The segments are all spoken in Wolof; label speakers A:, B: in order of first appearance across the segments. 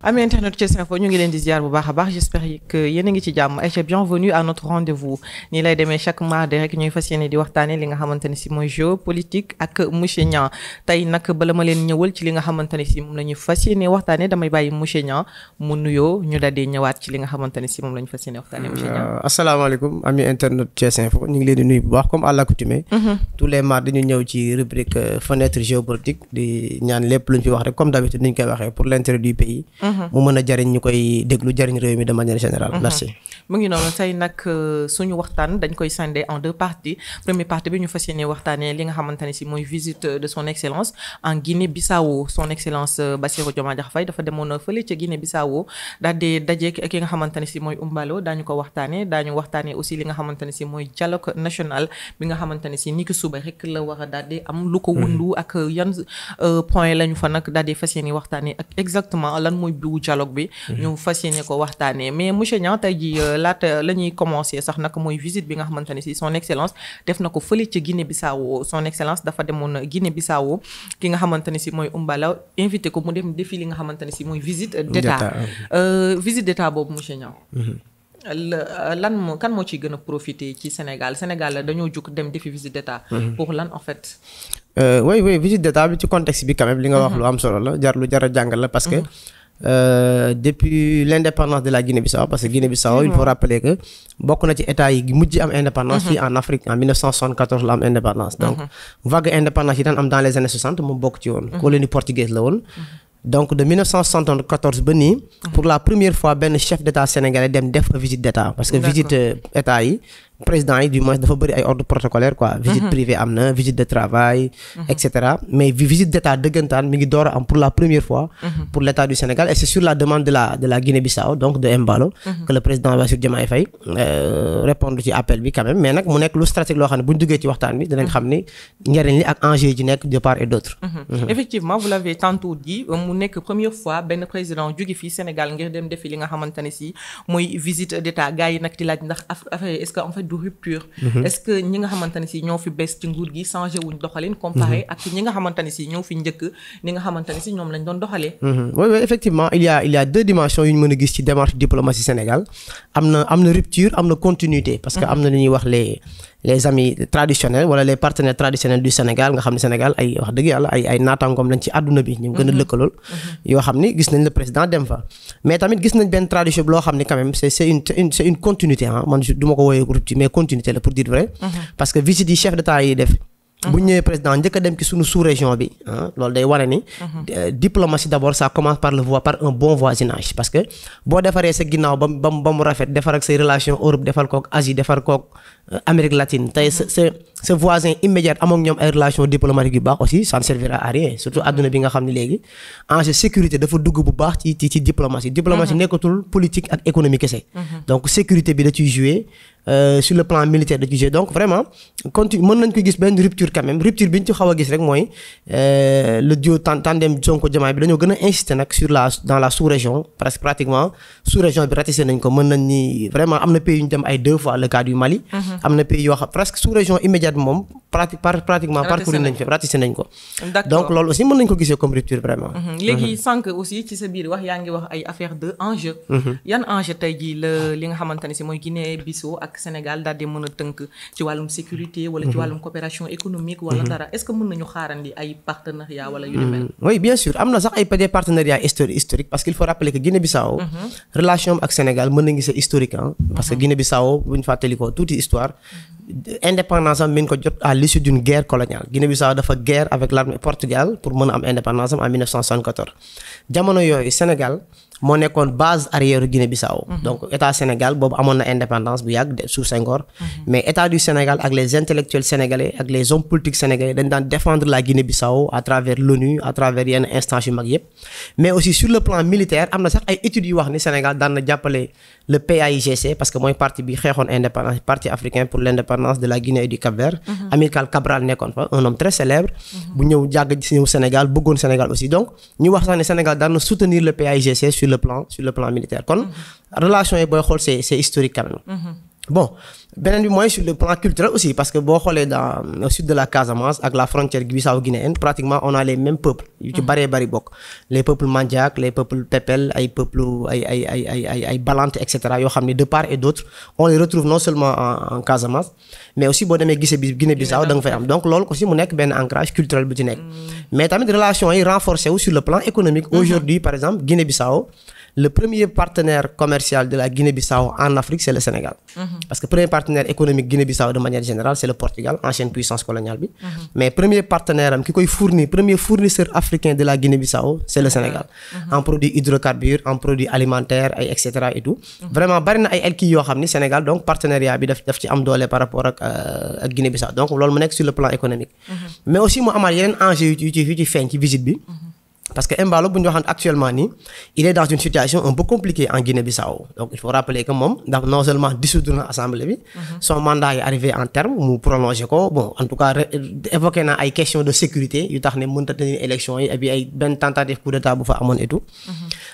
A: Amis internet Thiès Info ñu ngi leen di ziar bu baax a baax j'espère que yéen a ngi ci jàmm et bienvenue à notre rendez-vous nii lay demee chaque mardi rek ñuy fas yéene di waxtaane li nga xamante ne si mooy géopolitique ak monsieur Niang tey nag bala ma leen ñëwal ci li nga xamante ne si moom la ñu fas yéene waxtaane damay bàyyi monsieur Niang mu nuyoo ñu daal di ñëwaat ci li nga xamante ne si moom la ñu fas yéene waxtaane monsieur Niang.
B: asalaamaaleykum amis internet Thiès Info ñu ngi leen di nuyu bu baax comme à l'accoutumée tous les mardis ñu ñëw ci rubrique fenêtre géopolitique di ñaan lépp luñ fi wax rek comme d'habitude ni ñu koy waxee pour l'intérêt du pays. mu mën a jariñ ñu koy déglu jariñ réew mi de manière générale. Merci.
A: mu ngi noonu tey nag suñu waxtaan dañ koy scinder en deux parties première partie bi ñu fas yéene waxtaanee li nga xamante ne si mooy visite de son excellence en Guinée-Bissau son excellence Bassirou Diomaye Diakhar Faye dafa demoon fële ca Guinée-Bissau daal di daje ki nga xamante ne si mooy Umballo daañu ko waxtaanee daañu waxtaanee aussi li nga xamante ne si mooy dialogue national bi nga xamante ne si ni ki suba rek la war a daal di am lu ko wundu ak yan point lañu fa nag daal di fas yéene waxtaanee ak exactement lan mooy biwu dialogue bi ñu fas yéene ko waxtaanee mais monsieur Niang tey ji laata la ñuy commencer sax nag mooy visite bi nga xamante ne si son excellence def na ko fële ca Guinée-Bissau son excellence dafa demoon Guinée-Bissau ki nga xamante ne si mooy Umballo invité ko mu dem defi li nga xamante ne si mooy visite d'état visite d'état boobu monsieur Niang kan moo ciy gën a profiter ci Sénégal dañoo jug dem defi visite d'état pour lan en fait
B: oui visite d'état bi ci contexte bi quand même li nga wax lu am solo la lu jar a jàngal la parce que depuis l'indépendance de la Guinée-Bissau parce que Guinée-Bissau il faut rappeler que bokk na ci état yi mujj am indépendance fii en Afrique en 1974 la am indépendance donc vague indépendance yi daan am dans les années 60 moom bokk ci woon colonie portugaise la woon donc de 1974 ba nii pour la première fois benn chef d'état sénégalais dem def visite d'état parce que visite état yi président yi du moins dafa bëri ay ordre protocolaire quoi visite privée am na visite de travail et cetera mais visite d'état dëggantaan mi ngi door a am pour la première fois pour l'état du Sénégal et c'est sur la demande de la Guinée-Bissau donc de Umballo que le président Bassirou Diomaye Faye répondre ci appel bi quand même mais nag mu nekk lu stratégique loo xam ne bu ñu duggee ci waxtaan bi dinañ xam ni njëriñ li ak enjeu yi nekk de part et d'autre
A: effectivement vous l'avez tantôt dit mu nekk première fois benn président jóge fii Sénégal ngir dem defi li nga xamante ne si mooy visite d'état gars yi nag di laaj ndax affaire est-ce que en fait du rupture est-ce que ñi nga xamante ne si ñoo fi bees ci nguur gi changé wuñ doxalin comparé ak ñi nga xamante ne si ñoo fi njëkk ni nga xamante ne si ñoom lañ doon doxalee
B: oui effectivement il y a deux dimensions yu ñu mën a gis ci démarche diplomatie Sénégal am na rupture am na continuité parce que am na lu ñuy wax les amis traditionnels wala les partenaires traditionnels du Sénégal nga xam ne Sénégal ay wax dëgg yàlla ay naataangoom lañ ci àdduna bi ñu gën a lëkkalool yoo xam ni gis nañ le président dem fa mais tamit gis nañ benn tradition bi loo xam ni quand même c'est une continuité man du ma ko wooyee rupture mais continuité la pour dire vrai parce que visite yi chef d'état yi def bu ñëwee président njëkk a dem ci suñu sous-région bi loolu day wane ni diplomatie d'abord ça commence par un bon voisinage parce que boo defaree sa ginnaaw ba mu rafet defar ak say relation Europe defal kook Asie defar kook Amérique latine tey sa voisin immédiat amoon ñoom ay relations diplomatiques yu baax aussi ça ne servira à rien surtout adduna bi nga xam ne léegi enjeu sécurité dafa dugg bu baax ci diplomatie nekkatul politique ak économie kese donc sécurité bi da ciy jouer sur le plan militaire da ciy jouer donc vraiment mën nañ ko gis benn rupture quand même rupture bi ñu ci xaw a gis rek mooy le duo tandem Sonko Diomaye bi dañoo gën a insister nag dans la sous-région presque pratiquement sous-région bi ratissé nañ ko mën nañ ni vraiment am na pays yu ñu dem ay 2 fois le cas du Mali am na pays yoo xam presque sous-région immédiate moom pratiquement parcouru nañ fi ratissé nañ ko donc loolu aussi mën nañ ko gisee comme rupture vraiment
A: léegi sànq aussi ci sa biir wax yaa ngi wax ay affaire de enjeu yan enjeu tey jii li nga xamante ne si mooy Guinée-Bissau ak Sénégal daal di mën a tënk ci wàllum sécurité wala ci wàllum coopération économique wala dara est-ce que mën nañu xaarandi ay partenariat wala yu mel
B: oui bien sûr am na sax ay partenariats historiques parce qu'il faut rappeler que Guinée-Bissau relation ak Sénégal mën nañu gis historique parce que Guinée-Bissau bu ñu fàttalikoo tuuti histoire indépendance am mi ngi ko jot à l'issue d'une guerre coloniale Guinée-Bissau dafa guerre avec l'armée Portugal pour mën a am indépendance am en 1974 jamono yooyu Sénégal moo nekkoon base arrière Guinée-Bissau donc état Sénégal boobu amoon na indépendance bu yàgg sous Senghor mais état du Sénégal ak les intellectuels sénégalais ak les hommes politiques sénégalais dañ daan défendre la Guinée-Bissau à travers l'ONU à travers yenn instances yu mag yëpp mais aussi sur le plan militaire am na sax ay études yu wax ni Sénégal daan na jàppale le PAIGC parce que mooy parti bi xeexoon indépendance parti africain pour l'indépendance de la Guinée et du Cap-Vert Amilcar Cabral nekkoon fa un homme très célèbre bu ñëw jàgg ci ñëw Sénégal bëggoon Sénégal aussi donc ñu wax sax ne Sénégal daan na soutenir le PAIGC sur le plan militaire kon relation yi booy xool c'est historique quand même bon beneen bi mooy sur le plan culturel aussi parce que boo xoolee dans au sud de la Casamance ak la frontière Bissau-guinéenne pratiquement on a les mêmes peuples yu ci bëree bëri bokk les peuples Mandiak les peuples Pepel ay peuples ay Balante et cetera yoo xam ne de part et d'autre on les retrouve non seulement en Casamance mais aussi boo demee Guinée-Bissau da nga fay am donc loolu aussi mu nekk benn ancrage culturel bu ci nekk mais tamit relation yi renforcé wu sur le plan économique aujourd'hui par exemple Guinée-Bissau le premier partenaire commercial de la Guinée-Bissau en Afrique c'est le Sénégal parce que premier partenaire économique Guinée-Bissau de manière générale c'est le Portugal ancienne puissance coloniale bi mais premier partenaire am ki koy fournir premier fournisseur africain de la Guinée-Bissau c'est le Sénégal en produits hydrocarbures en produits alimentaires ay et cetera et tout vraiment bari na ay kii yoo xam ni Sénégal donc partenariat bi daf ci am doole par rapport ak Guinée-Bissau donc loolu mu nekk sur le plan économique mais aussi mu amaat yeneen enjeux yu ci feeñ ci visite bi parce que Embalo bu ñu waxoon actuellement nii il est dans une situation un peu compliquée en Guinée-Bissau donc il faut rappeler que moom ndax non seulement dissoudre na assemblée bi son mandat est arrivé en terme mu prolongé ko bon en tout cas évoqué na ay questions de sécurité yu tax ne mënta tenir élection yi et puis ay benn tentative coup d'état bu fa amoon et tout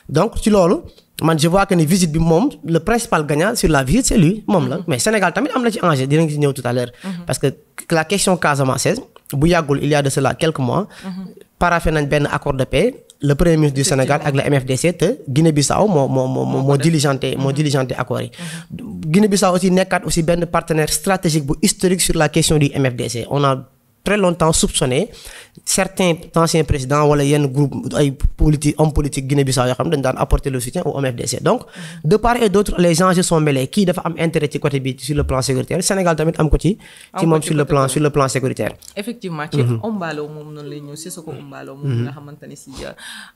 B: donc ci loolu man je vois que ni visite bi moom le principal gagnant sur la visite c'est lui moom la mais Sénégal tamit am na ci enjeu dinañ ci ñëw tout à l'heure parce que la question casamançaise bu yàggul il y a de cela quelques mois paraphé nañ benn accord de paix le premier ministre du Sénégal ak la MFDC te Guinée-Bissau moo diligenté accord yi Guinée-Bissau aussi nekkaat aussi benn partenaire stratégique bu historique sur la question du MFDC on a très longtemps soupçonné certains anciens présidents wala yenn groupe ay hommes politiques Guinée-Bissau yoo xam dañ daan apporter le soutien au MFDC donc de part et d'autre les enjeux sont mêlés kii dafa am intérêt ci côté bi sur le plan sécuritaire Sénégal tamit am ko ci moom sur le plan sécuritaire
A: effectivement ci Embalo moom noonu lay ñëw Sissoko Embalo moom nga xamante ne si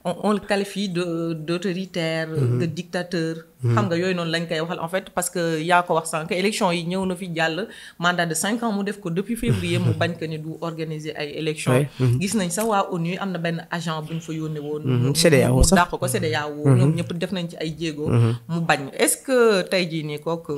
A: on le qualifie d'autoritaire de dictateur xam nga yooyu noonu lañ koy waxal en fait parce que yaa ko wax sànq élection yi ñëw na fi jàll mandat de 5 ans mu def ko depuis février mu bañ que ni du organiser ay élections gis nañ sax waa ONU am na benn agent bu ñu fa yónnee woon
B: CEDEAO sax
A: mu dàq ko CEDEAO ñoom ñëpp def nañ ci ay jéego mu bañ est-ce que tey jii nii kooku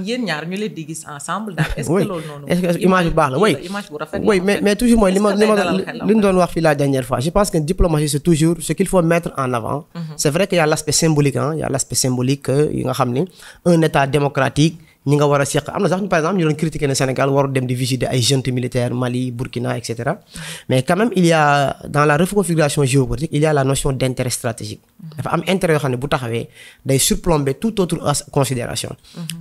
A: yéen ñaar ñu leen di gis ensemble daal est-ce que loolu noonu
B: est-ce que image bu baax la
A: image bu rafet
B: oui mais toujours mooy li ñu doon wax fii la dernière fois je pense que diplomatie c'est toujours ce qu'il faut mettre en avant c'est vrai qu'il y a l'aspect symbolique il y a l'aspect symbolique yi nga xam ni un état démocratique ñi nga war a seq am na sax par exemple ñu doon critiquer ne Sénégal warul dem di visiter ay juntes militaires Mali Burkina et cetera mais quand même il y a dans la reconfiguration géopolitique il y a la notion d'intérêt stratégique dafa am intérêt yoo xam ne bu taxawee day surplomber toute autre considération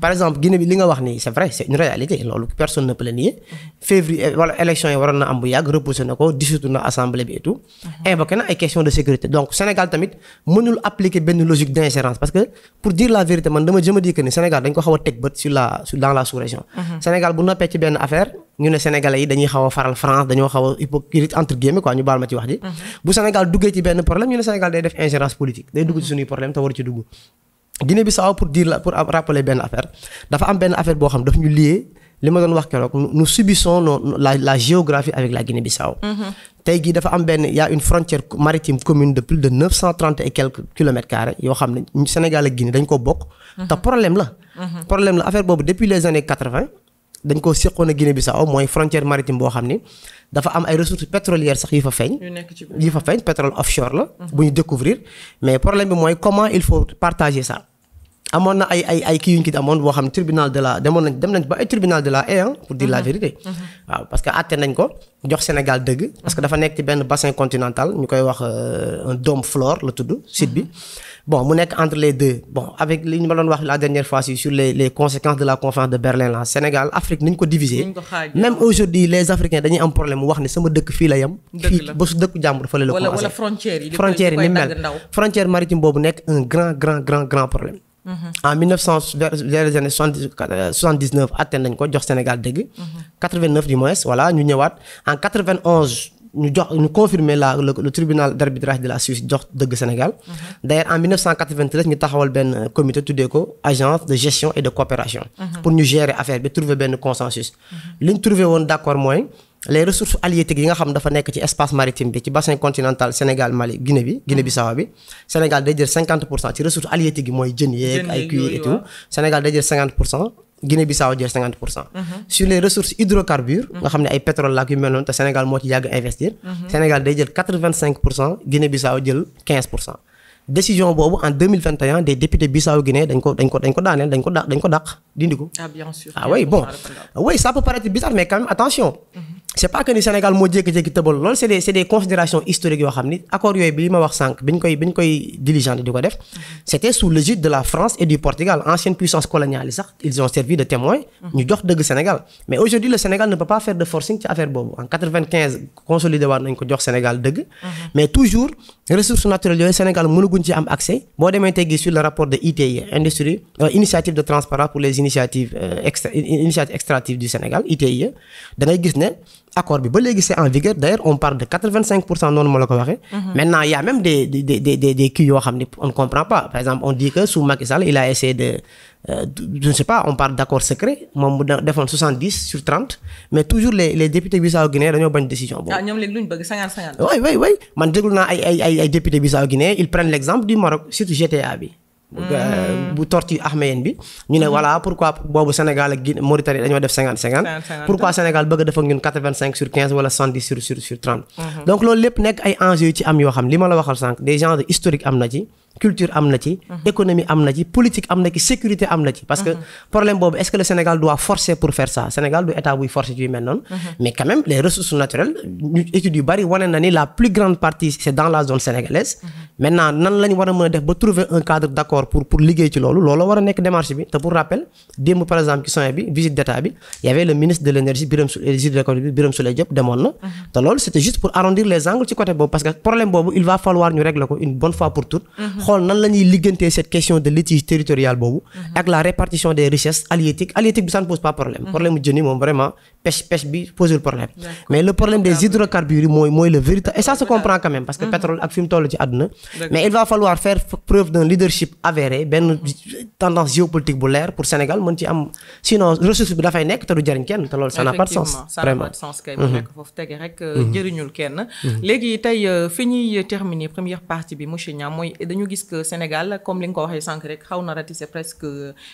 B: par exemple Guinée bi li nga wax nii c'est vrai c'est une réalité loolu personne ne peut le nier février wala élection yi waroon na am bu yàgg repoussé na ko dissoudre na assemblée bi et tout invoqué na ay questions de sécurité donc Sénégal tamit mënul appliquer benn logique d'ingérence parce que pour dire la vérité man je me dis que ni Sénégal dañ ko xaw a teg bët dans la sous-région Sénégal bu noppee ci benn affaire ñu ne Sénégalais yi dañuy xaw a faral France dañoo xaw a hypocrite entre guillemets quoi ñu baal ma ci wax ji bu Sénégal duggee ci benn problème ñu ne Sénégal day def ingérence politique day dugg ci suñuy problème te war ci dugg Guinée-Bissau pour rappeler benn affaire dafa am benn affaire boo xam daf ñu lié li ma doon wax keroog nous subissons la géographie avec la Guinée-Bissau tey jii dafa am benn y a une frontière maritime commune de plus de 930 et quelques kilomètres carrés yoo xam ne Sénégal ak Guinée dañ ko bokk te problème la affaire boobu depuis les années 80 dañ ko seqoon a Guinée-Bissau mooy frontière maritime boo xam ni dafa am ay ressources pétrolières sax yu fa feeñ pétrole offshore la bu ñu découvrir mais problème bi mooy comment il faut partager ça amoon na ay kii yu ñu ki amoon boo xam ne tribunal de la dem nañ ba ay tribunal de la Haye pour dire la vérité waaw parce que àtte nañ ko jox Sénégal dëgg parce que dafa nekk ci benn bassin continental ñu koy wax un dôme flore la tudd site bi bon mu nekk entre les deux bon avec li ñu ma doon wax la dernière fois sur les conséquences de la conférence de Berlin là Sénégal Afrique ni ñu ko diviser même aujourd'hui les Africains dañuy am problème mu wax ne sama dëkk fii la yem fii ba su dëkku jàmbur fële la commencé
A: wala frontière
B: yi ni mel frontière maritime boobu nekk un grand problème en 1900 vers les années 79 atteint nañ ko jox Sénégal dëgg 89 du moins voilà ñu ñëwaat en 91 ñu confirmer le tribunal d'arbitrage de la Suisse jox dëgg Sénégal d'ailleurs en 1993 ñu taxawal benn comité tuddee ko agence de gestion et de coopération pour ñu gérer affaire bi trouver benn consensus li ñu trouvé woon d'accord mooy les ressources halieutiques yi nga xam dafa nekk ci espace maritime bi ci bassin continental Sénégal Mali Guinée-Bissau bi Sénégal day jël 50% ci ressources halieutiques yi mooy jën yeeg ay cuir et tout Sénégal day jël 50% Guinée-Bissau jël 50%. Sur les ressources hydrocarbures nga xam ne ay pétrole la ak yu mel noonu te Sénégal moo ci yàgg investir Sénégal day jël 85% Guinée-Bissau jël 15%. Décision boobu en 2021 des députés Bissau-Guinée dañ ko daaneel dañ ko dàq dindi ko.
A: Ah bien sûr.
B: Ah oui, bon. Oui, ça peut paraître bizarre, mais quand même, attention. C'est pas que ni Sénégal moo jékki-jékki tëbal loolu c'est des considérations historiques yoo xam ni accords yooyu bi li ma wax sànq bi ñu koy diligenter di ko def. C'était sous l'égide de la France et du Portugal, ancienne puissance coloniale yi sax ils ont servi de témoin. ñu jox dëgg Sénégal. Mais aujourd'hui le Sénégal ne peut pas faire de forcing ci affaire boobu. En 95 consolidé waat nañ ko jox Sénégal dëgg. Mais toujours ressources naturelles yooyu Sénégal mënaguñ ci am accès boo demee tey gis sur le rapport de ITIE initiative de transparence pour les initiatives extractives du Sénégal ITIE da ngay gis ne. Accord bi ba léegi c'est en vigueur d'ailleurs on parle de 85% noonu ma la ko waxee. Maintenant il y a même des kii yoo xam ne on ne comprend pas par exemple on dit que sous Macky Sall il a essayé de je ne sais pas on parle d'accord secret moom mu defoon 70 sur 30 mais toujours les députés Bissau-Guinée dañoo bañ décision boobu.
A: ah ñoom léegi lu ñu bëgg 50-50.
B: oui man déglu naa ay députés Bissau-Guinée ils prennent l'exemple du Maroc surtout GTA bi. bu tortue arménienne bi ñu ne voilà pourquoi boobu Sénégal ak Guinée Mauritanie dañoo def 50-50 pourquoi Sénégal bëgg a def ak ñun 85 sur 15 wala 70 sur 30 donc loolu lépp nekk ay enjeux yu ci am yoo xam li ma la waxal sànq des genres de historique am na ci culture am na ci économie am na ci politique am na ci sécurité am na ci parce que problème boobu est-ce que le Sénégal doit forcer pour faire ça Sénégal du état buy forcer ci yu mel noonu mais quand même les ressources naturelles ñu études yu bari wane na ni la plus grande partie c'est dans la zone sénégalaise maintenant nan lañ war a mën a def ba trouver un cadre d'accord pour liggéey ci loolu war a nekk démarche bi te pour rappel démb par exemple ci sommet bi visite d'état bi y avait le ministre de l'énergie Birame Souleye Diop demoon na te loolu c'était juste pour arrondir les angles ci côté boobu parce que problème boobu il va falloir ñu régler ko une bonne fois pour toutes xool nan la ñuy liggantee cette question de litige territorial boobu ak la répartition des richesses halieutiques bi ça ne pose pas problème mu jën yi moom vraiment pêche bi posul problème mais le problème des hydrocarbures yi mooy le véritable et ça se comprend quand même parce que pétrole ak fi mu toll ci àdduna mais il va falloir faire preuve d'un leadership avéré benn tendance géopolitique bu leer pour Sénégal mën ci am sinon ressource bi dafay nekk te du jariñ kenn te loolu ça n'a pas de sens vraiment
A: kay mu nekk foofu tege rek jëriñul kenn léegi tey fi ñuy terminer première partie bi monsieur Niang mooy dañu gis que Sénégal comme li nga ko waxee sànq rek xaw na ratisser presque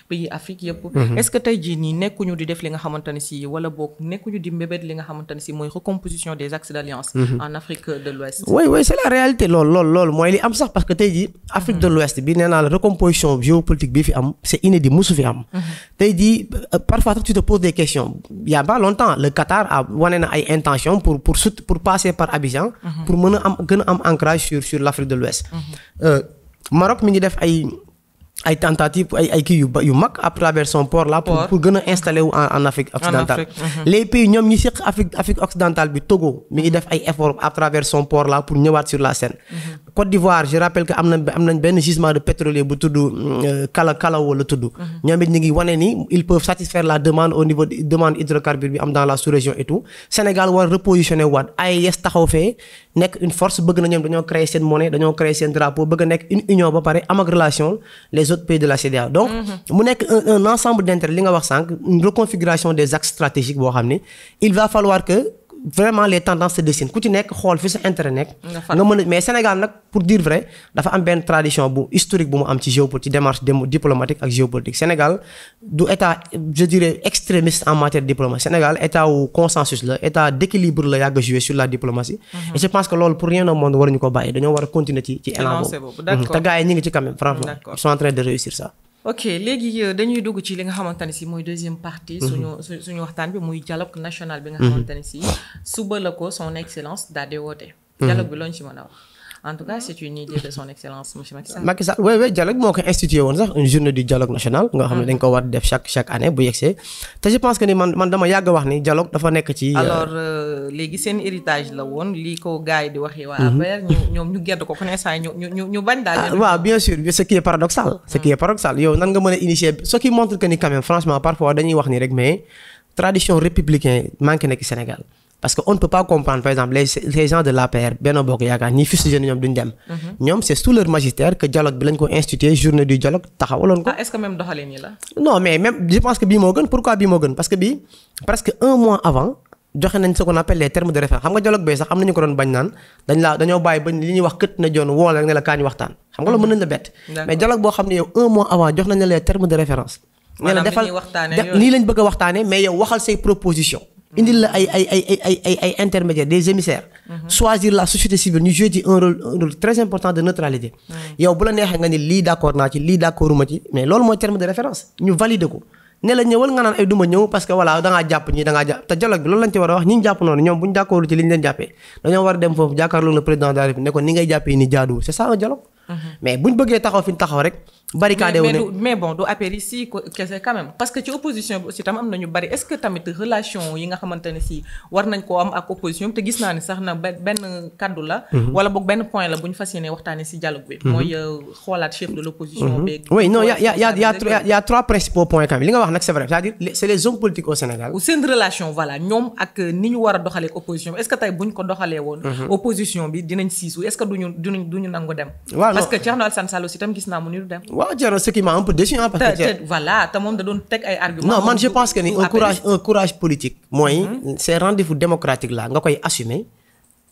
A: pays Afrique yëpp est-ce que tey jii nii nekkuñu di def li nga xamante ne si wala boog nekkuñu di mbébét li nga xamante ne si mooy recomposition des axes d'alliance en Afrique de l'Ouest
B: oui c'est la réalité loolu mooy li am sax parce que tey jii Afrique de l'Ouest bi nee naa la recomposition géopolitique bi fi am c'est inédit musu fi am tey jii parfois tu te poses des questions il y a pas longtemps le Qatar a wane na ay intentions pour passer par Abidjan pour mën a am gën a am ancrage sur l'Afrique de l'Ouest Maroc mi ngi def ay tentatives ay kii yu mag à travers son port là pour gën a installer wu en Afrique occidentale les pays ñoom ñi seq Afrique occidentale bi Togo mi ngi def ay efforts à travers son port là pour ñëwaat sur la scène Côte d'Ivoire je rappelle que am nañ benn gisement de pétrolier bu tudd Kalao la tudd ñoom it ñu ngi wane ni ils peuvent satisfaire la demande au niveau de demande hydrocarbure bi am dans la sous-région et tout Sénégal war repositionner waat AES taxaw fee nekk une force bëgg na ñoom dañoo créer seen monnaie dañoo créer seen drapeau bëgg a nekk une union ba pare am ak relation les autres pays de la CEDEAO donc mu nekk un ensemble d'intérêts li nga wax sànq une reconfiguration des axes stratégiques boo xam ni il va falloir que vraiment les tendances se dessinent ku ci nekk xool fi sa intérêt nekk nga mën a mais Sénégal nag pour dire vrai dafa am benn tradition bu historique bu mu am ci géopolitique démarche diplomatique ak géopolitique Sénégal du état je dirais extrémiste en matière de diplomatie Sénégal état wu consensus la état d'équilibre la yàgg a jouer sur la diplomatie et je pense que loolu pour rien au monde waruñu ko bàyyi dañoo war a continuer ci élan boobu te gars yi ñu ngi ci quand même franchement ils sont en train de réussir ça
A: ok léegi dañuy dugg ci li nga xamante ne si mooy deuxième partie suñu waxtaan bi muy dialogue national bi nga xamante ne si suba la ko son excellence daal di woote dialogue bi looñu ci mën a wax en tout cas c'est une idée de son excellence monsieur
B: Macky Sall oui dialogue moo ko institué woon sax une journée du dialogue national nga xam ne dañ ko war def chaque année bu yegsee te je pense que ni man dama yàgg a wax ni dialogue dafa nekk ci
A: alors léegi seen héritage la woon lii ko gars yi di waxee waa APR ñoom ñu gedd ko connaissant ñu bañ daal
B: waaw bien sûr ce qui est paradoxal yow nan nga mën a initier ce qui montre que ni quand même franchement parfois dañuy wax ni rek mais tradition républicaine manqué na ci Sénégal parce que on ne peut pas comprendre par exemple les gens de l'APR Benno Bokk Yaakaar ñi fusionné ñoom duñ dem ñoom c'est sous leur magistère que dialogue bi lañ ko institué journée du dialogue taxawaloon ko
A: est-ce que même doxalin yi la
B: non mais même je pense que bii moo gën pourquoi bii moo gën parce que bii presque un mois avant joxe nañ ce qu'on appelle les termes de référence xam nga dialogue bay sax am nañu ko doon bañ naan dañoo bàyyi bañ li ñuy wax kët na joon woo la ne la kaa ñu waxtaan xam nga loolu mën nañ la bett mais dialogue boo xam ne yow un mois avant jox nañ la les termes de référence ne la defal lii lañ bëgg a waxtaane mais yow waxal say proposition indil la ay intermédiaires des émissaires choisir la société civile ñu jouer ci un rôle très important de neutralité yow bu la neexee nga ni lii d'accord naa ci lii d'accorduma ci mais loolu mooy terme de référence ñu valider ko ne la ñëwal nga naan ay duma ñëw parce que voilà dangaa jàpp ñi dangaa jàpp te dialogue bi loolu lañ ci war a wax ñi ñu jàpp noonu ñoom bu ñu d'accord ci li ñu leen jàppee dañoo war a dem foofu jàkkaarloo le président de la République ne ko ni ngay jàppee ni jaaduwul c'est ça un dialogue. mais buñ bëggee taxaw fi ñu taxaw rek. barricade wu ne
A: mais bon du affaire ici kese quand même parce que ci opposition bi aussi tam am na ñu bari est-ce que tamit relation yi nga xamante ne si war nañ koo am ak opposition bi te gis naa ni sax na benn kaddu la. wala boog benn point la bu ñu fas yéene waxtaanee si dialogue bi. mooy xoolaat chef de l'opposition beeg.
B: oui non y a trois principaux points quand même li nga wax nag c'est vrai c'est-à-dire c'est les hommes politiques au Sénégal.
A: seen relation voilà ñoom ak ni ñu war a doxalee ak opposition bi est-ce que tey bu ñu ko doxalee woon. opposition bi dinañ siisu est-ce que duñu nangu dem. parce que Thierno Alassane Sall aussi tam gis naa mu ni du dem.
B: waaw Thierno ce qui m'a un peu déçu parce que
A: voilà te moom da doon teg ay arguments.
B: non man je pense que ni un courage politique. mooy ces rendez-vous démocratiques là nga koy assumer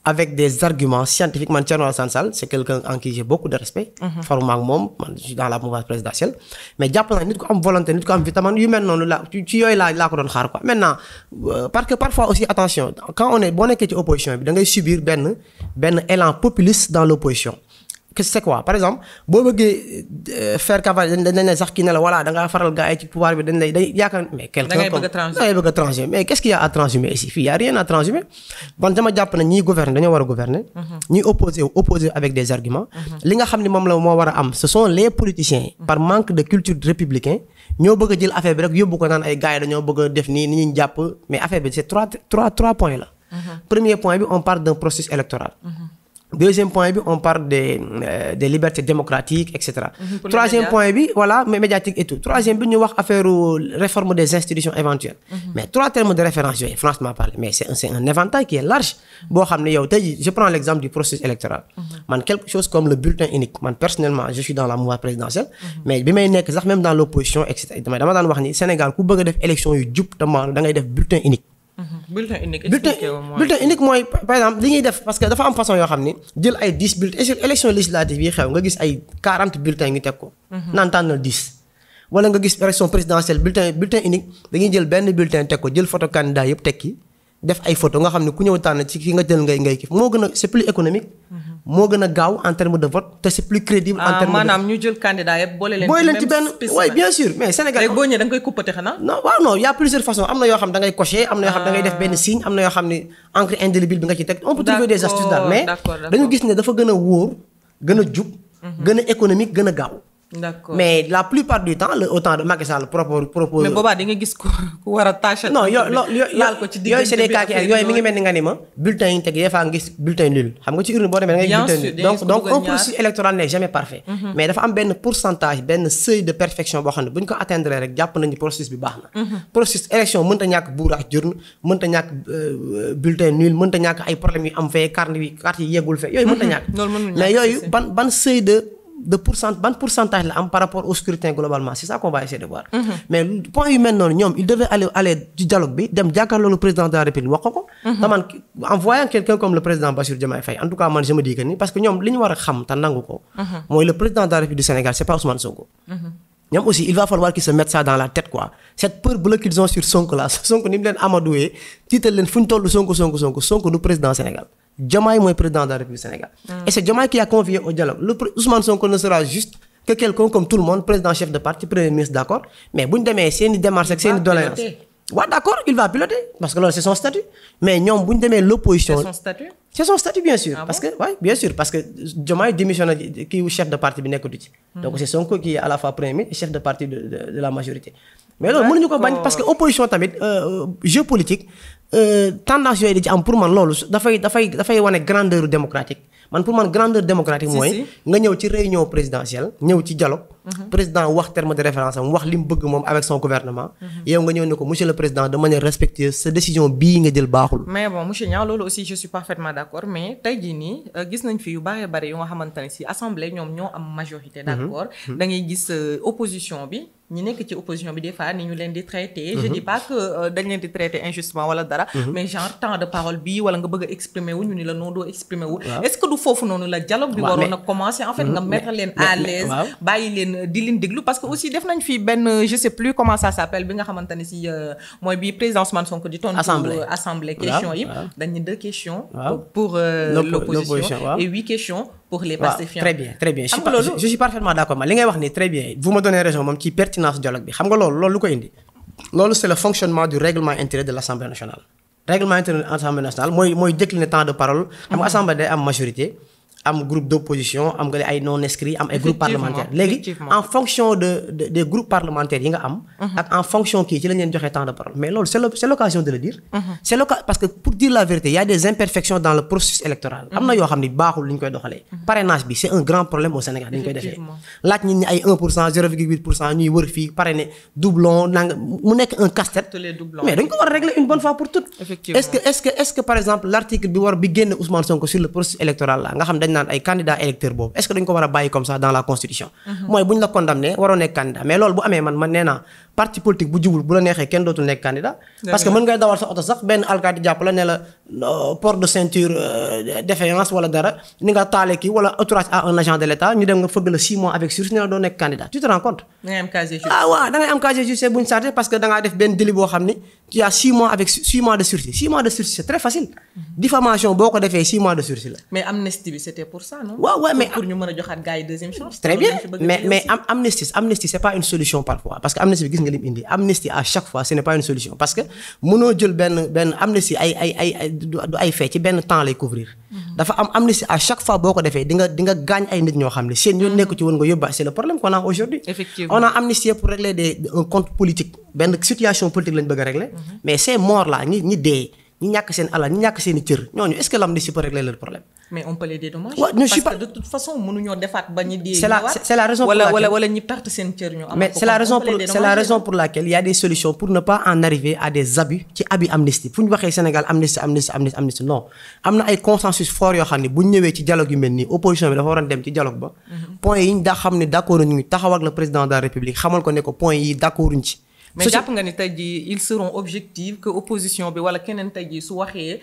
B: avec des arguments scientifiques man Thierno Alassane Sall c'est quelqu'un en qui j'ai beaucoup de respect. faruma ak moom man je suis dans la mouvance présidentielle. mais jàpp naa nit ko am volonté nit ko am vitamine yu mel noonu la ci yooyu laa ko doon xaar quoi maintenant parce que parfois aussi attention quand boo nekkee ci opposition bi da ngay subir benn élan populiste dans l'opposition. que c'est quoi par exemple boo bëggee faire campagne dañ ne sax kii ne la voilà da ngaa faral gars yi ci pouvoir bi dañ yaakaar mais quelqu'un da ngay bëgg a transiger mais qu'est-ce qu'il y a à transiger ici fii y a rien à transiger man dama jàpp ne ñiy gouverner dañoo war a gouverner ñiy opposer avec des arguments li nga xam ne moom la moo war a am ce sont les politiciens par manque de culture républicain ñoo bëgg a jël affaire bi rek yóbbu ko naan ay gars yi dañoo bëgg a def nii ni ñu jàpp mais affaire bi c'est trois points là premier point bi on parle d'un processus électoral. Deuxième point bi on parle des libertés démocratiques et cetera. Troisième point bi voilà médiatique et tout. Troisième bi ñu wax affaire réforme des institutions éventuelles. mais trois termes de référence yooyu franchement parler mais c'est un éventail qui est large. boo xam ne yow tey je prends l'exemple du processus électoral. man quelque chose comme le bulletin unique man personnellement je suis dans la mouvance présidentielle. mais bi may nekk sax même dans l'opposition et cetera dama daan wax ni Sénégal ku bëgg a def élection yu jub da ngay def bulletin unique.
A: bulletin
B: unique mooy par exemple li ñuy def parce que dafa am façon yoo xam ni jël ay 10 bulletins élection législative yi xew nga gis ay 40 bulletins ñu teg ko. naan tànnal 10. wala nga gis élection présidentielle bulletin unique dañuy jël benn bulletin teg ko jël photo candidat yëpp teg ki def ay photo nga xam ne ku ñëw tànn ci ki nga jël ngay kii moo gën a c'est plus économique. moo gën a gaaw en termes de vote te c'est plus crédible. en termes de
A: maanaam ñu jël candidat yëpp boole leen ci benn
B: oui bien sûr mais Sénégal
A: léegi boo ñëwee da nga koy couper xanaa.
B: non waaw non y a plusieurs façons am na yoo xam da ngay cocher am na yoo xam da ngay def benn signe am na yoo xam ne encre indélébile bi nga ci teg on peut trouver des astuces daal mais dañu gis ne dafa gën a wóor gën a jub. gën a économique gën a gaaw.
A: d'accord
B: mais la plupart du temps au temps de Macky Sall propose.
A: mais boobaa di nga gis ku war a tâche.
B: non yooyu c'est des cas qui yooyu mi ngi mel ni nga ni ma bulletin yi ñu teg des fois nga gis bulletin nul xam nga ci urne boo demee da ngay bulletin nul donc un processus électoral n'est jamais parfait. mais dafa am benn pourcentage benn seuil de perfection boo xam ne bu ñu ko atteindre rek jàpp nañu processus bi baax na. processus élection mënta ñàkk bourrage d'urne mënta ñàkk bulletin nul mënta ñàkk ay problèmes yu am fee carte yi yeggul fee yooyu mënta ñàkk. mais yooyu ban seuil ban pourcentage la am par rapport au scrutin globalement c'est ça qu'on va essayer de voir. mais point yu mel noonu ñoom il devait aller ci dialogue bi dem jàkkaarloo le président de la République wax ko. te man en voyant quelqu'un comme le président Bassirou Diomaye Faye en tout cas man je me dis que ni parce que ñoom li ñu war a xam te nangu ko. mooy le président de la République du Sénégal c'est pas Ousmane Sonko. ñoom aussi il va falloir qu'ils se mettent ça dans la tête quoi cette peur bleue qu'ils ont sur Sonko là Sonko ni mu leen amadoué tiital leen fu ñu toll Sonko du président Sénégal. Diomaye mooy président de la République du Sénégal. Et c'est Diomaye qui a convié au dialogue. Ousmane Sonko ne sera juste que quelqu'un comme tout le monde président chef de parti premier ministre d'accord mais bu ñu demee seen i démarches ak seen i doléances. waaw d'accord il va piloter parce que loolu c'est son statut mais ñoom bu ñu demee l'opposition. C'est son statut bien sûr. Parce que bien sûr parce que Diomaye démissionne kii chef de parti bi nekkatu ci. donc c'est Sonko qui est à la fois premier ministre et chef de parti de la majorité. mais loolu mënuñu ko bañ parce que opposition tamit jeu politique tendance yooyu di ci am pour man loolu dafay wane grandeur démocratique man pour man grandeur démocratique mooy nga ñëw ci réunion présidentielle ñëw ci dialogue. président wax terme de référence am wax li mu bëgg moom avec son gouvernement. yow nga ñëw ne ko monsieur le président de manière respectueuse sa décision bii nga jël baaxul.
A: mais bon monsieur Niang loolu aussi je suis parfaitement d'accord mais tey jii nii gis nañ fi yu bari yu nga xamante ne ci assemblée ñoom ñoo am majorité d'accord da ngay gis opposition bi ñi nekk ci opposition bi des fois ni ñu leen di traiter je dis pas que dañ leen di traiter injustement wala dara mais genre temps de parole bi wala nga bëgg a exprimer wu ñu ni la noo doo exprimer wu est-ce que du foofu noonu la dialogue bi waroon a commencer en fait nga mettre leen à l'aise bàyyi leen di leen déglu parce que aussi def nañ fi benn je sais plus comment ça s'appelle bi nga xamante ne ci mooy bi président Ousmane Sonko di tontu assemblée questions yi dañ ni 2 questions pour l'opposition et 8 questions pour les pacifiants.
B: Très bien je suis parfaitement d'accord ma li ngay wax ni très bien vous me donnez raison moom ci pertinence dialogue bi xam nga loolu lu ko indi loolu c'est le fonctionnement du règlement intérieur de l'Assemblée nationale. Règlement intérieur de l'Assemblée nationale mooy décliner temps de parole. xam nga assemblée day am majorité. am groupe d'opposition am nga ay non inscrits am ay groupes parlementaires léegi en fonction des groupes parlementaires yi nga am ak en fonction kii ci lañ leen joxee temps de parole mais loolu c'est l'occasion de le dire c'est l'occasion parce que pour dire la vérité il y a des imperfections dans le processus électoral am na yoo xam ni baaxul li ñu koy doxalee parrainage bi c'est un grand problème au Sénégal dañu koy defee laaj nit ñi ay 1% 0,8% ñuy wër fii parrainé doublon nanga mu nekk un casse-tête mais dañ ko war a régler une bonne fois pour toutes est-ce que par exemple l'article bi génn Ousmane Sonko sur le processus électoral là nga xam naan ay candidat électeur boobu est-ce que dañ ko war a bàyyi comme ça dans la constitution mooy bu ñu la condamné waroo nekk candidat mais loolu bu amee man nee naa parti politique bu jubul bu la neexee kenn dootul nekk candidat parce que mën ngay dawal sa oto sax benn alkaati jàpp la ne la port de ceinture défaillance wala dara ni nga taale kii wala outrage à un agent de l'État ñu dem nga fëgg la 6 mois avec sursis ne la doo nekk candidat tu te rends compte da ngay am casier judiciaire bu ñu saate parce que da ngaa def benn délit boo xam ni tu as 6 mois avec 6 mois de sursis 6 mois de sursis c'est très facile diffamation boo ko defee 6 mois de sursis la
A: mais amnistie bi c'était pour ça non
B: waaw mais
A: pour ñu mën a joxaat gars yi deuxième chance
B: très bien mais amnistie c'est pas une solution parfois parce que amnistie bi gis nga lim indi amnistie à chaque fois ce n'est pas une solution parce que mënoo jël benn amnistie du ay fait ci benn temps lay couvrir dafa am amnistie à chaque fois boo ko defee di nga gaañ ay nit ñoo xam ne seen yoon nekku ci woon nga yóbba c'est le problème qu'on a aujourd'hui
A: effectivement
B: on a amnistié pour régler un compte politique benn situation politique lañ bëgg a régler mais ces morts là ñi dee ñi ñàkk seen alal ñi ñàkk seen i cër ñooñu est-ce que l'amnistie peut régler leur problème
A: mais on peut les dédommager
B: parce
A: que de toute façon mënuñoo defaat ba ñu dee
B: c'est la raison pour laquelle
A: wala ñi perte seen cër ñu am
B: mais c'est la raison pour laquelle il y a des solutions pour ne pas en arriver à des abus ci abus amnistie fu ñu waxee Sénégal amnistie non am na ay consensus fort yoo xam ne bu ñu ñëwee ci dialogue yu mel nii opposition bi dafa waroon dem ci dialogue ba point yi ñu daa xam ne d'accord ñu taxaw ak le président de la République xamal ko ne ko point yi d'accorduñ ci
A: mais jàpp nga ni tey jii ils seront objectifs que opposition bi wala keneen tey jii su waxee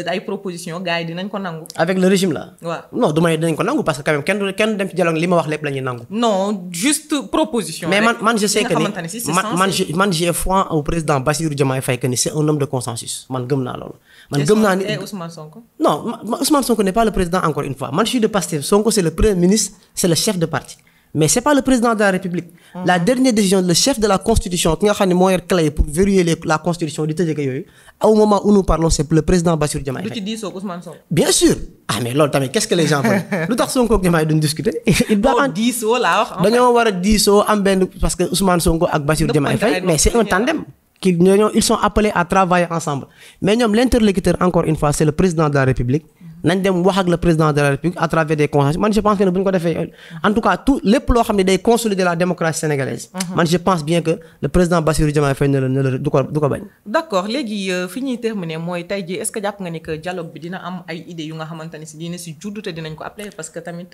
A: ay proposition gars yi dinañ ko nangu.
B: avec le régime là.
A: waaw
B: non du ma dinañ ko nangu parce que quand même kenn dem ci dialogue li ma wax lépp la ñuy nangu.
A: non juste proposition.
B: mais man je sais que ni man j'ai foi au président Bassirou Diomaye Faye que ni c'est un homme de consensus man gëm naa loolu. man gëm naa ni
A: et Ousmane Sonko.
B: non Ousmane Sonko n'est pas le président encore une fois man je suis de Pastef Sonko c'est le premier ministre c'est le chef de parti. mais c'est pas le président de la République. La dernière décision le chef de la constitution ki nga xam ne moo yor clé pour verrouiller la constitution di tëjee ko yooyu au moment où nous parlons c'est le président Bassirou Diomaye Faye.
A: du ci diisoo ak Ousmane Sonko.
B: bien sûr mais loolu tamit qu'est-ce que les gens veulent lu tax Sonko ak Diomaye duñ discuter. il doit en
A: diisoo laa wax.
B: dañoo war a diisoo am benn parce que Ousmane Sonko ak Bassirou Diomaye Faye mais c'est un tandem. ils sont appelés à travailler ensemble mais ñoom l'interlocuteur encore une fois c'est le président de la République. nañ dem wax ak le président de la République à travers des consensus man je pense que ne bu ñu ko defee en tout cas tout lépp loo xam ne day consolider la démocratie sénégalaise. man je pense bien que le président Bassirou Diomaye Faye du ko bañ.
A: d'accord léegi fi ñuy terminer mooy tey jii est-ce que jàpp nga ni que dialogue bi dina am ay idées yu nga xamante ne si dina si juddu te dinañ ko appeler parce que tamit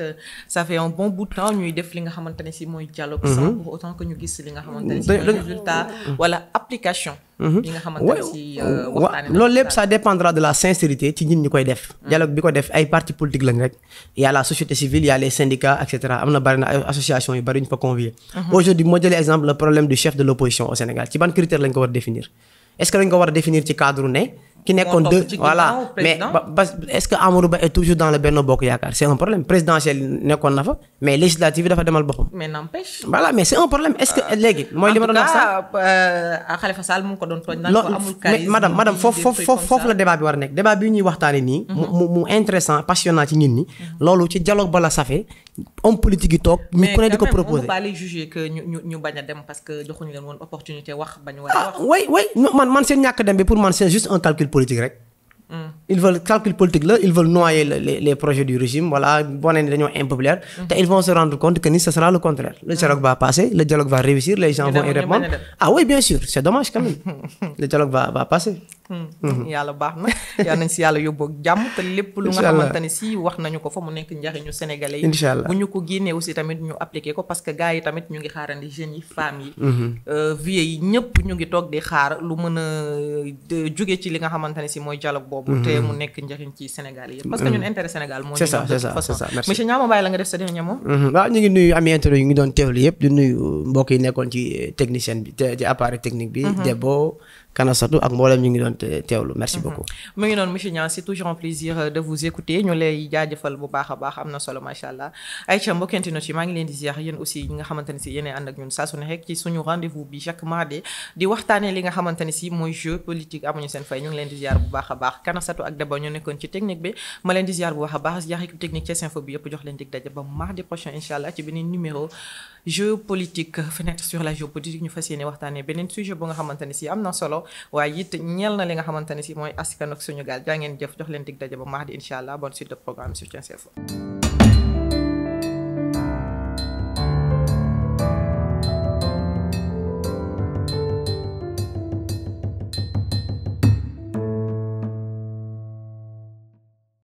A: ça fait un bon bout de temps ñuy def li nga xamante ne si mooy dialogue. sans pour autant que ñu gis li nga xamante ne si mooy résultat wala application. yi nga xamante ne si waxtaanee
B: loolu lépp ça dépendra de la sincérité ci ñin ñi koy def. dialogue bi ko def ay partis politiques lañ rek y a la société civile y a les syndicats et cetera am na bari na ay associations yu bari ñu fa convier. aujourd'hui moo jëlee exemple le problème du chef de l'opposition au Sénégal ci ban critère lañ ko war a définir est-ce que dañ ko war a définir ci cadre ne. ki nekkoon deux voilà mais est-ce que Amadou Ba est toujours dans le Benno Bokk Yaakaar c'est un problème présidentiel nekkoon na fa mais législative bi dafa demal boppam.
A: mais n'empêche.
B: voilà mais c'est un problème est-ce que léegi. mooy li ma doon wax
A: sax Khalifa Sall mu ngi ko doon tooñ. nan ko amul charisme
B: mais madame foofu la débat bi war a nekk débat bi ñuy waxtaanee nii. mu intéressant passionnant ci nit ñi. loolu ci dialogue ba la safee homme politique yi toog. ñu ku ne di ko proposer
A: mais quand même on ne peut pas les juger que ñu bañ a dem parce que joxuñu leen woon opportunité wax ba ñu war a wax.
B: oui man seen ñàkk dem bi pour man c'est juste un calcul politique rek. ils veulent calcul politique là ils veulent noyer les projets du régime voilà boo nee ni dañoo impopulaire. te ils vont se rendre compte que ni ce sera le contraire. le dialogue va passer le dialogue va réussir les gens vont y répondre. ah oui bien sûr c'est dommage quand même le dialogue va passer.
A: yàlla baax na yal nañ si yàlla yóbbu ak jàmm te lépp lu nga xamante ne si wax nañu ko fa mu nekk njariñu sénégalais yi.
B: incha allah
A: bu ñu ko génnee aussi tamit ñu appliquer ko parce que gars yi tamit ñu ngi xaarandi jeunes yi femmes yi. vieux yi ñëpp ñu ngi toog di xaar lu mën a jóge ci li nga xamante ne si mooy dialogue boobu. te mu nekk njariñ ci Sénégal yi. parce que ñun intérêt Sénégal moo ñu.
B: c'est ça merci
A: monsieur Niama bàyyi la nga def sa dernier mot.
B: waaw ñu ngi nuyu ami internet yu ngi doon teewlu yëpp di nuyu mbokk yi nekkoon ci technicienne bi ci appareil technique bi. Debo Kanasatou ak mboolem ñu ngi doon teewlu merci beaucoup.
A: mu ngi noonu monsieur Niang c'est toujours un plaisir de vous écouter ñu lay jaajëfal bu baax a baax am na solo macha allah Aïcha mbokkenti not yi maa ngi leen di ziar yéen aussi ñi nga xamante ne si yéen ànd ak ñun saa su ne rek ci suñu rendez-vous bi chaque mardi di waxtaanee li nga xamante ne si mooy jeu politique amuñu seen fay ñu ngi leen di ziar bu baax a baax Kanasatou ak Daba ñoo nekkoon ci technique bi ma leen di ziar bu baax a baax ziar équipe technique Thiès Info bi yëpp jox leen dig daje ba mardi prochain incha allah ci beneen numéro géopolitique fenêtre sur la géopolitique ñu fas yéene waxtaanee beneen sujet bu nga xamante ne si am na solo waaye it ñeel na li nga xamante ne si mooy askan ak suñu gaal jaa ngeen jëf jox leen dig daje ba mardi incha allah bonne suite de programme sur Thiès Info